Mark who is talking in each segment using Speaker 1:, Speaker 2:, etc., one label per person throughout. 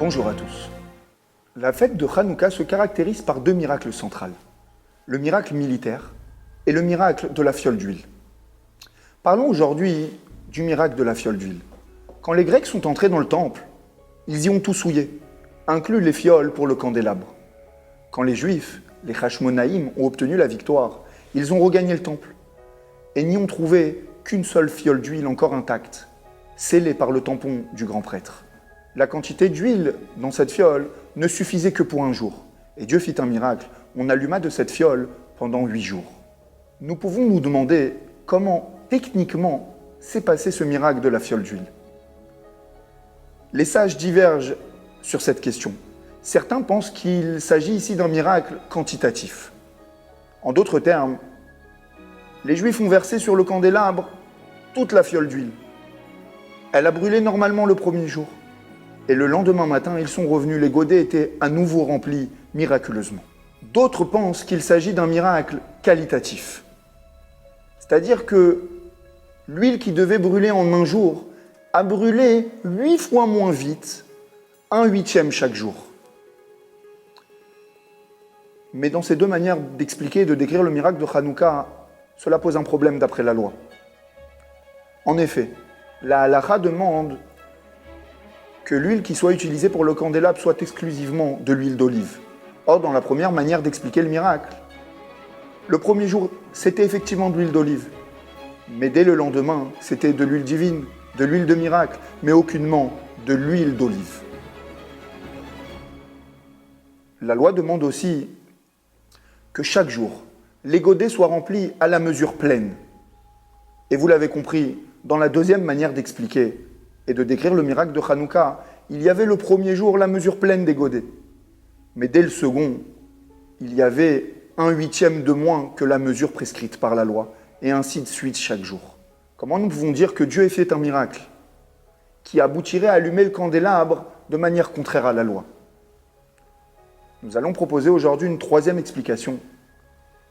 Speaker 1: Bonjour à tous. La fête de Hanouka se caractérise par deux miracles centraux. Le miracle militaire et le miracle de la fiole d'huile. Parlons aujourd'hui du miracle de la fiole d'huile. Quand les Grecs sont entrés dans le temple, ils y ont tout souillé, inclus les fioles pour le candélabre. Quand les Juifs, les Hashmonaïm, ont obtenu la victoire, ils ont regagné le temple et n'y ont trouvé qu'une seule fiole d'huile encore intacte, scellée par le tampon du grand prêtre. La quantité d'huile dans cette fiole ne suffisait que pour un jour. Et Dieu fit un miracle. On alluma de cette fiole pendant 8 jours. Nous pouvons nous demander comment, techniquement, s'est passé ce miracle de la fiole d'huile. Les sages divergent sur cette question. Certains pensent qu'il s'agit ici d'un miracle quantitatif. En d'autres termes, les Juifs ont versé sur le candélabre toute la fiole d'huile. Elle a brûlé normalement le premier jour. Et le lendemain matin, ils sont revenus, les godets étaient à nouveau remplis miraculeusement. D'autres pensent qu'il s'agit d'un miracle qualitatif. C'est-à-dire que l'huile qui devait brûler en un jour a brûlé 8 fois moins vite, 1/8 chaque jour. Mais dans ces deux manières d'expliquer et de décrire le miracle de Hanouka, cela pose un problème d'après la loi. En effet, la halakha demande que l'huile qui soit utilisée pour le candélabre soit exclusivement de l'huile d'olive. Or, dans la première manière d'expliquer le miracle, le premier jour, c'était effectivement de l'huile d'olive. Mais dès le lendemain, c'était de l'huile divine, de l'huile de miracle, mais aucunement de l'huile d'olive. La loi demande aussi que chaque jour, les godets soient remplis à la mesure pleine. Et vous l'avez compris, dans la deuxième manière d'expliquer et de décrire le miracle de Hanouka, il y avait le premier jour la mesure pleine des godets. Mais dès le second, il y avait 1/8 de moins que la mesure prescrite par la loi, et ainsi de suite chaque jour. Comment nous pouvons dire que Dieu ait fait un miracle qui aboutirait à allumer le candélabre de manière contraire à la loi? Nous allons proposer aujourd'hui une troisième explication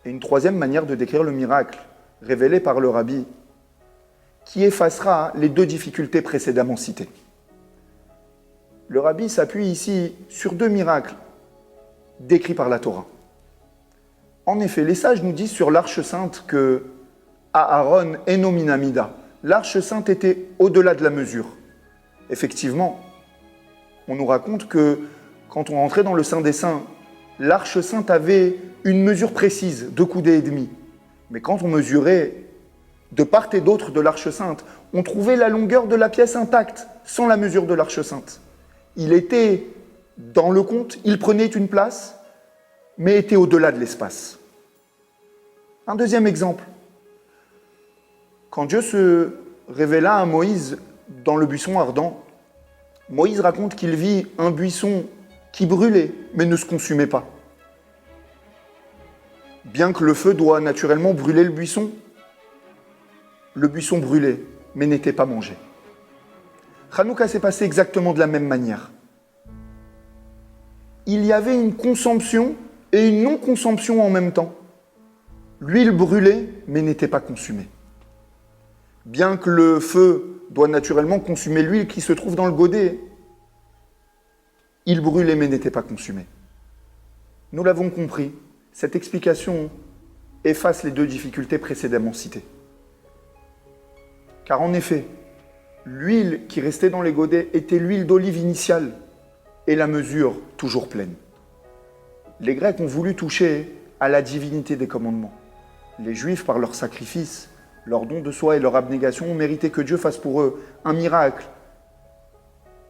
Speaker 1: et une troisième manière de décrire le miracle révélé par le Rabbi, qui effacera les deux difficultés précédemment citées. Le Rabbi s'appuie ici sur deux miracles décrits par la Torah. En effet, les sages nous disent sur l'Arche sainte que Aaron eno min hamida, l'Arche sainte était au-delà de la mesure. Effectivement, on nous raconte que quand on rentrait dans le Saint des Saints, l'Arche sainte avait une mesure précise, 2 coudées et demi. Mais quand on mesurait de part et d'autre de l'Arche sainte, on trouvait la longueur de la pièce intacte, sans la mesure de l'Arche sainte. Il était dans le compte, il prenait une place, mais était au-delà de l'espace. Un deuxième exemple. Quand Dieu se révéla à Moïse dans le buisson ardent, Moïse raconte qu'il vit un buisson qui brûlait, mais ne se consumait pas. Bien que le feu doit naturellement brûler le buisson brûlait, mais n'était pas mangé. Hanouka s'est passé exactement de la même manière. Il y avait une consomption et une non-consomption en même temps. L'huile brûlait, mais n'était pas consumée. Bien que le feu doit naturellement consumer l'huile qui se trouve dans le godet, il brûlait, mais n'était pas consumé. Nous l'avons compris, cette explication efface les deux difficultés précédemment citées. Car en effet, l'huile qui restait dans les godets était l'huile d'olive initiale et la mesure toujours pleine. Les Grecs ont voulu toucher à la divinité des commandements. Les Juifs, par leur sacrifice, leur don de soi et leur abnégation, ont mérité que Dieu fasse pour eux un miracle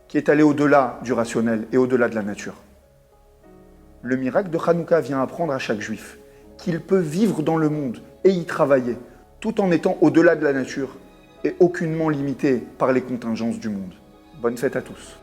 Speaker 1: qui est allé au-delà du rationnel et au-delà de la nature. Le miracle de Hanouka vient apprendre à chaque Juif qu'il peut vivre dans le monde et y travailler, tout en étant au-delà de la nature et aucunement limité par les contingences du monde. Bonne fête à tous.